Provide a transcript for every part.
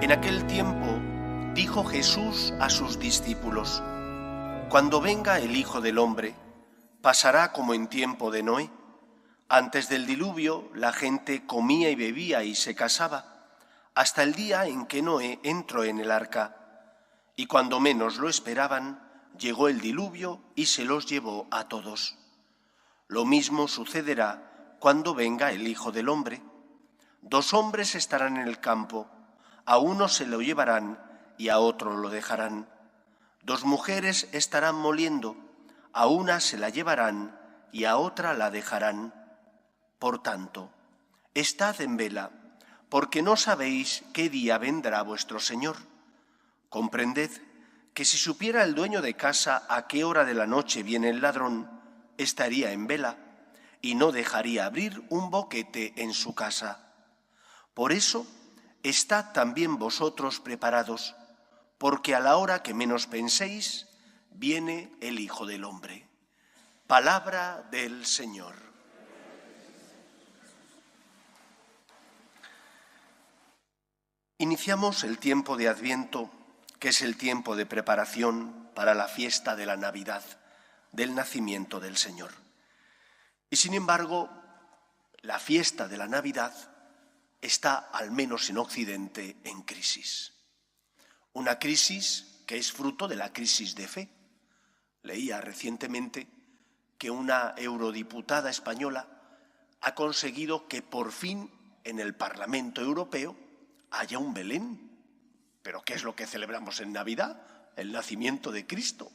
En aquel tiempo dijo Jesús a sus discípulos: Cuando venga el Hijo del Hombre, pasará como en tiempo de Noé. Antes del diluvio, la gente comía y bebía y se casaba, hasta el día en que Noé entró en el arca. Y cuando menos lo esperaban, llegó el diluvio y se los llevó a todos. Lo mismo sucederá cuando venga el Hijo del Hombre. 2 hombres estarán en el campo, a uno se lo llevarán y a otro lo dejarán. 2 mujeres estarán moliendo, a una se la llevarán y a otra la dejarán. Por tanto, estad en vela, porque no sabéis qué día vendrá vuestro Señor. Comprended que si supiera el dueño de casa a qué hora de la noche viene el ladrón, estaría en vela y no dejaría abrir un boquete en su casa. Por eso, estad también vosotros preparados, porque a la hora que menos penséis, viene el Hijo del Hombre. Palabra del Señor. Iniciamos el tiempo de Adviento, que es el tiempo de preparación para la fiesta de la Navidad, del nacimiento del Señor. Y sin embargo, la fiesta de la Navidad está, al menos en Occidente, en crisis. Una crisis que es fruto de la crisis de fe. Leía recientemente que una eurodiputada española ha conseguido que por fin en el Parlamento Europeo haya un Belén. ¿Pero qué es lo que celebramos en Navidad? El nacimiento de Cristo.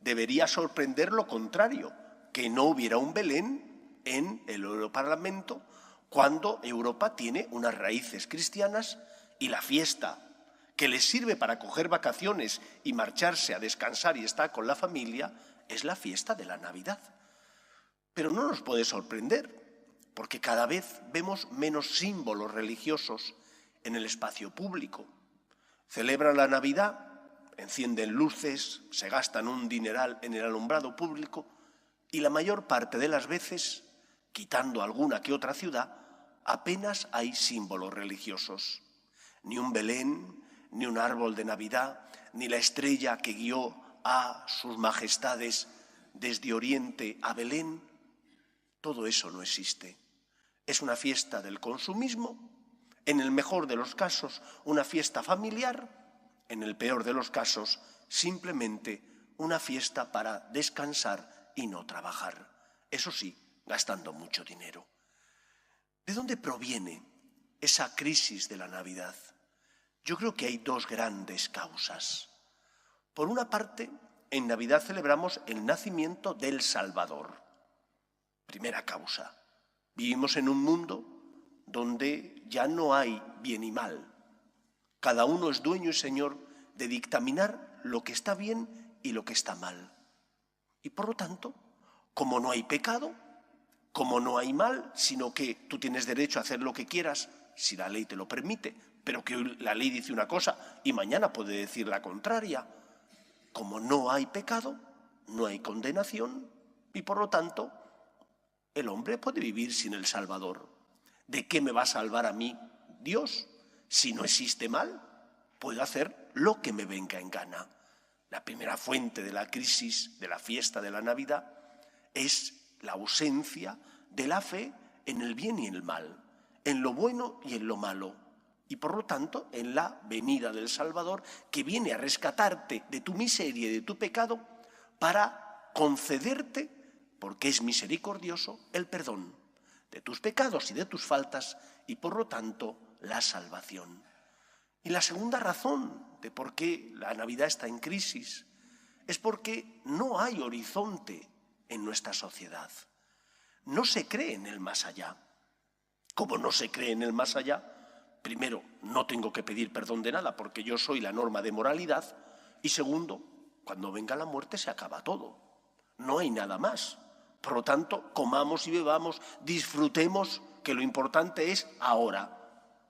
Debería sorprender lo contrario, que no hubiera un Belén en el Europarlamento cuando Europa tiene unas raíces cristianas y la fiesta que les sirve para coger vacaciones y marcharse a descansar y estar con la familia es la fiesta de la Navidad. Pero no nos puede sorprender, porque cada vez vemos menos símbolos religiosos en el espacio público. Celebran la Navidad, encienden luces, se gastan un dineral en el alumbrado público y la mayor parte de las veces, quitando alguna que otra ciudad, apenas hay símbolos religiosos. Ni un Belén, ni un árbol de Navidad, ni la estrella que guió a sus majestades desde Oriente a Belén. Todo eso no existe. Es una fiesta del consumismo, en el mejor de los casos una fiesta familiar, en el peor de los casos simplemente una fiesta para descansar y no trabajar. Eso sí, gastando mucho dinero. ¿De dónde proviene esa crisis de la Navidad? Yo creo que hay 2 grandes causas. Por una parte, en Navidad celebramos el nacimiento del Salvador. Primera causa. Vivimos en un mundo donde ya no hay bien y mal. Cada uno es dueño y señor de dictaminar lo que está bien y lo que está mal. Y por lo tanto, como no hay pecado, como no hay mal, sino que tú tienes derecho a hacer lo que quieras, si la ley te lo permite, pero que hoy la ley dice una cosa y mañana puede decir la contraria. Como no hay pecado, no hay condenación y por lo tanto el hombre puede vivir sin el Salvador. ¿De qué me va a salvar a mí Dios? Si no existe mal, puedo hacer lo que me venga en gana. La primera fuente de la crisis de la fiesta de la Navidad es la ausencia de la fe en el bien y en el mal, en lo bueno y en lo malo, y por lo tanto en la venida del Salvador, que viene a rescatarte de tu miseria y de tu pecado para concederte, porque es misericordioso, el perdón de tus pecados y de tus faltas y por lo tanto la salvación. Y la segunda razón de por qué la Navidad está en crisis es porque no hay horizonte en nuestra sociedad. No se cree en el más allá. Como no se cree en el más allá, primero, no tengo que pedir perdón de nada porque yo soy la norma de moralidad y segundo, cuando venga la muerte se acaba todo. No hay nada más. Por lo tanto, comamos y bebamos, disfrutemos, que lo importante es ahora.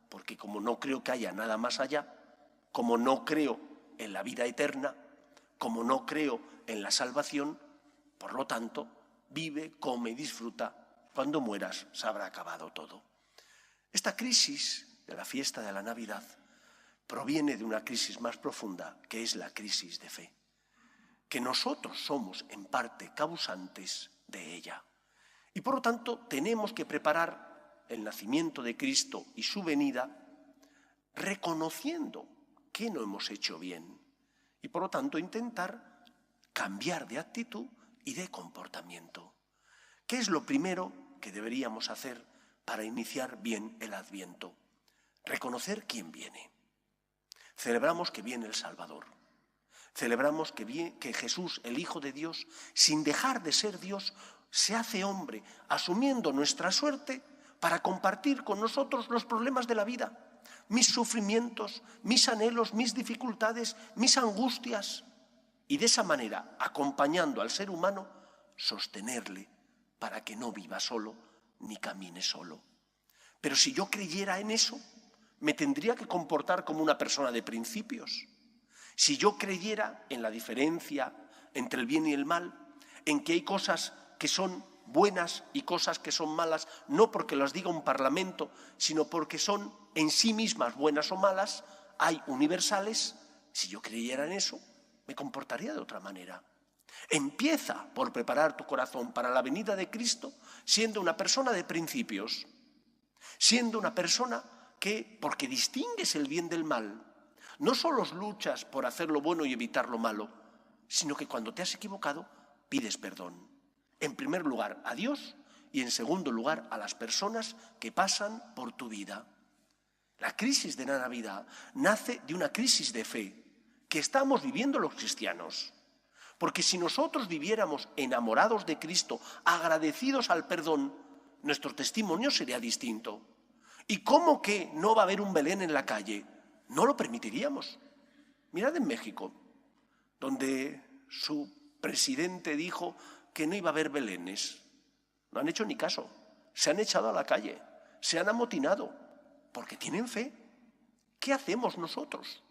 Porque como no creo que haya nada más allá, como no creo en la vida eterna, como no creo en la salvación, por lo tanto, vive, come y disfruta. Cuando mueras se habrá acabado todo. Esta crisis de la fiesta de la Navidad proviene de una crisis más profunda, que es la crisis de fe, que nosotros somos en parte causantes de ella. Y por lo tanto tenemos que preparar el nacimiento de Cristo y su venida reconociendo que no hemos hecho bien y por lo tanto intentar cambiar de actitud y de comportamiento. ¿Qué es lo primero que deberíamos hacer para iniciar bien el Adviento? Reconocer quién viene. Celebramos que viene el Salvador. Celebramos que Jesús, el Hijo de Dios, sin dejar de ser Dios, se hace hombre, asumiendo nuestra suerte para compartir con nosotros los problemas de la vida, mis sufrimientos, mis anhelos, mis dificultades, mis angustias, y de esa manera, acompañando al ser humano, sostenerle para que no viva solo ni camine solo. Pero si yo creyera en eso, me tendría que comportar como una persona de principios. Si yo creyera en la diferencia entre el bien y el mal, en que hay cosas que son buenas y cosas que son malas, no porque las diga un parlamento, sino porque son en sí mismas buenas o malas, hay universales, si yo creyera en eso, me comportaría de otra manera. Empieza por preparar tu corazón para la venida de Cristo siendo una persona de principios, siendo una persona que, porque distingues el bien del mal, no solo luchas por hacer lo bueno y evitar lo malo, sino que cuando te has equivocado, pides perdón. En primer lugar a Dios y en segundo lugar a las personas que pasan por tu vida. La crisis de la Navidad nace de una crisis de fe que estamos viviendo los cristianos. Porque si nosotros viviéramos enamorados de Cristo, agradecidos al perdón, nuestro testimonio sería distinto. ¿Y cómo que no va a haber un Belén en la calle? No lo permitiríamos. Mirad en México, donde su presidente dijo que no iba a haber belenes. No han hecho ni caso. Se han echado a la calle, se han amotinado, porque tienen fe. ¿Qué hacemos nosotros?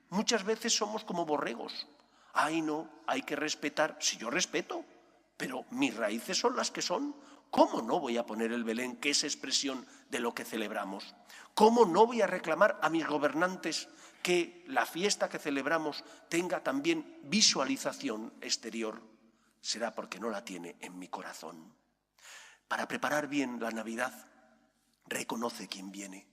Muchas veces somos como borregos. Ay, no, hay que respetar. Si yo respeto, pero mis raíces son las que son. ¿Cómo no voy a poner el Belén, que es expresión de lo que celebramos? ¿Cómo no voy a reclamar a mis gobernantes que la fiesta que celebramos tenga también visualización exterior? Será porque no la tiene en mi corazón. Para preparar bien la Navidad, reconoce quién viene.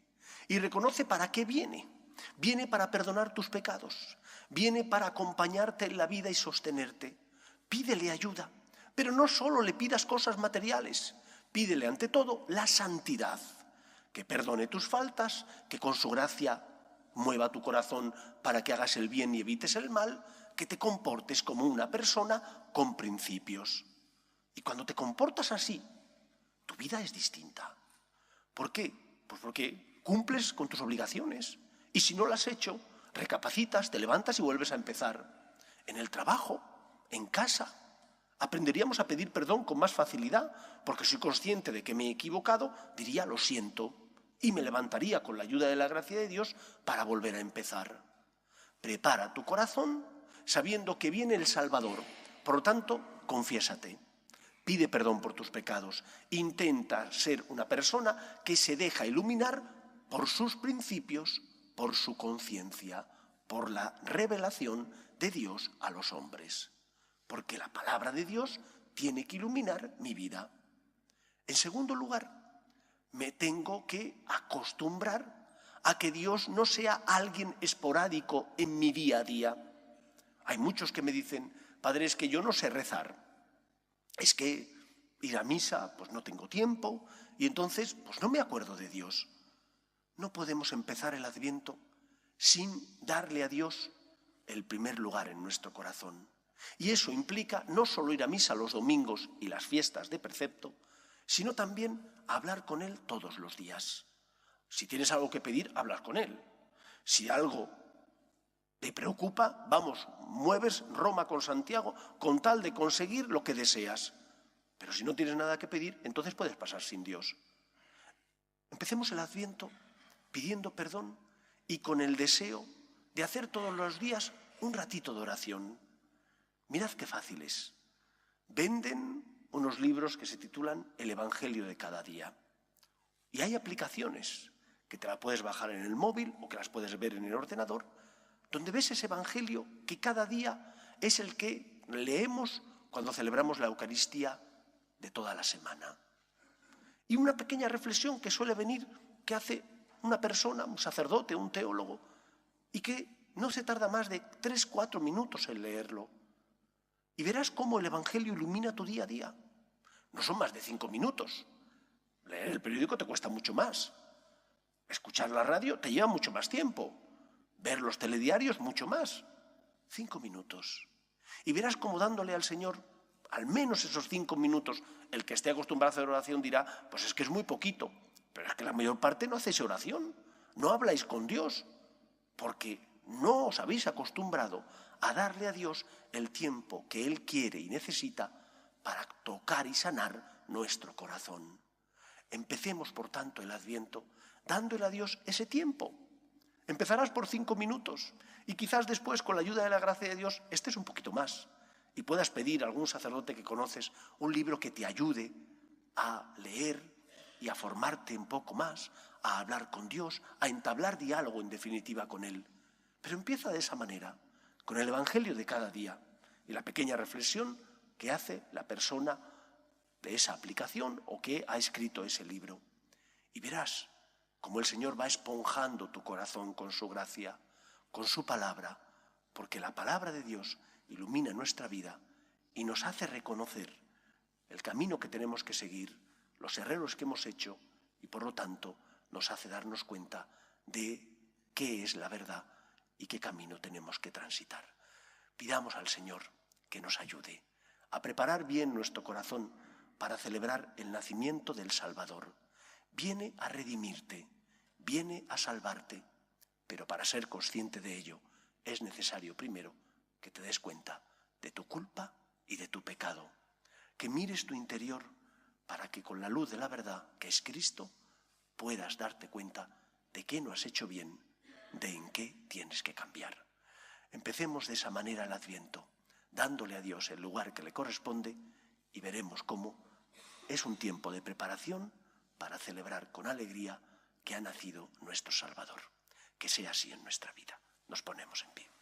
Y reconoce para qué viene. Viene para perdonar tus pecados. Viene para acompañarte en la vida y sostenerte. Pídele ayuda. Pero no solo le pidas cosas materiales. Pídele ante todo la santidad. Que perdone tus faltas, que con su gracia mueva tu corazón para que hagas el bien y evites el mal, que te comportes como una persona con principios. Y cuando te comportas así, tu vida es distinta. ¿Por qué? Pues porque cumples con tus obligaciones. Y si no lo has hecho, recapacitas, te levantas y vuelves a empezar. En el trabajo, en casa, aprenderíamos a pedir perdón con más facilidad, porque soy consciente de que me he equivocado, diría lo siento, y me levantaría con la ayuda de la gracia de Dios para volver a empezar. Prepara tu corazón sabiendo que viene el Salvador. Por lo tanto, confiésate. Pide perdón por tus pecados. Intenta ser una persona que se deja iluminar por sus principios, por su conciencia, por la revelación de Dios a los hombres. Porque la palabra de Dios tiene que iluminar mi vida. En segundo lugar, me tengo que acostumbrar a que Dios no sea alguien esporádico en mi día a día. Hay muchos que me dicen, padre, es que yo no sé rezar. Es que ir a misa, pues no tengo tiempo, y entonces pues no me acuerdo de Dios. No podemos empezar el Adviento sin darle a Dios el primer lugar en nuestro corazón. Y eso implica no solo ir a misa los domingos y las fiestas de precepto, sino también hablar con Él todos los días. Si tienes algo que pedir, hablas con Él. Si algo te preocupa, vamos, mueves Roma con Santiago con tal de conseguir lo que deseas. Pero si no tienes nada que pedir, entonces puedes pasar sin Dios. Empecemos el Adviento pidiendo perdón y con el deseo de hacer todos los días un ratito de oración. Mirad qué fácil es. Venden unos libros que se titulan El Evangelio de cada día. Y hay aplicaciones que te la puedes bajar en el móvil o que las puedes ver en el ordenador, donde ves ese Evangelio que cada día es el que leemos cuando celebramos la Eucaristía de toda la semana. Y una pequeña reflexión que suele venir, que hace una persona, un sacerdote, un teólogo, y que no se tarda más de 3-4 minutos en leerlo. Y verás cómo el Evangelio ilumina tu día a día. No son más de 5 minutos. Leer el periódico te cuesta mucho más. Escuchar la radio te lleva mucho más tiempo. Ver los telediarios mucho más. 5 minutos. Y verás cómo dándole al Señor al menos esos 5 minutos, el que esté acostumbrado a hacer oración dirá, pues es que es muy poquito. Pero es que la mayor parte no hacéis oración. No habláis con Dios. Porque no os habéis acostumbrado a darle a Dios el tiempo que Él quiere y necesita para tocar y sanar nuestro corazón. Empecemos, por tanto, el Adviento dándole a Dios ese tiempo. Empezarás por 5 minutos y quizás después, con la ayuda de la gracia de Dios, estés un poquito más y puedas pedir a algún sacerdote que conoces un libro que te ayude a leer y a formarte un poco más, a hablar con Dios, a entablar diálogo en definitiva con Él. Pero empieza de esa manera, con el Evangelio de cada día y la pequeña reflexión que hace la persona de esa aplicación o que ha escrito ese libro. Y verás cómo el Señor va esponjando tu corazón con su gracia, con su palabra, porque la palabra de Dios ilumina nuestra vida y nos hace reconocer el camino que tenemos que seguir, los errores que hemos hecho y por lo tanto nos hace darnos cuenta de qué es la verdad y qué camino tenemos que transitar. Pidamos al Señor que nos ayude a preparar bien nuestro corazón para celebrar el nacimiento del Salvador. Viene a redimirte, viene a salvarte, pero para ser consciente de ello es necesario primero que te des cuenta de tu culpa y de tu pecado, que mires tu interior para que con la luz de la verdad, que es Cristo, puedas darte cuenta de qué no has hecho bien, de en qué tienes que cambiar. Empecemos de esa manera el Adviento, dándole a Dios el lugar que le corresponde y veremos cómo es un tiempo de preparación para celebrar con alegría que ha nacido nuestro Salvador. Que sea así en nuestra vida. Nos ponemos en pie.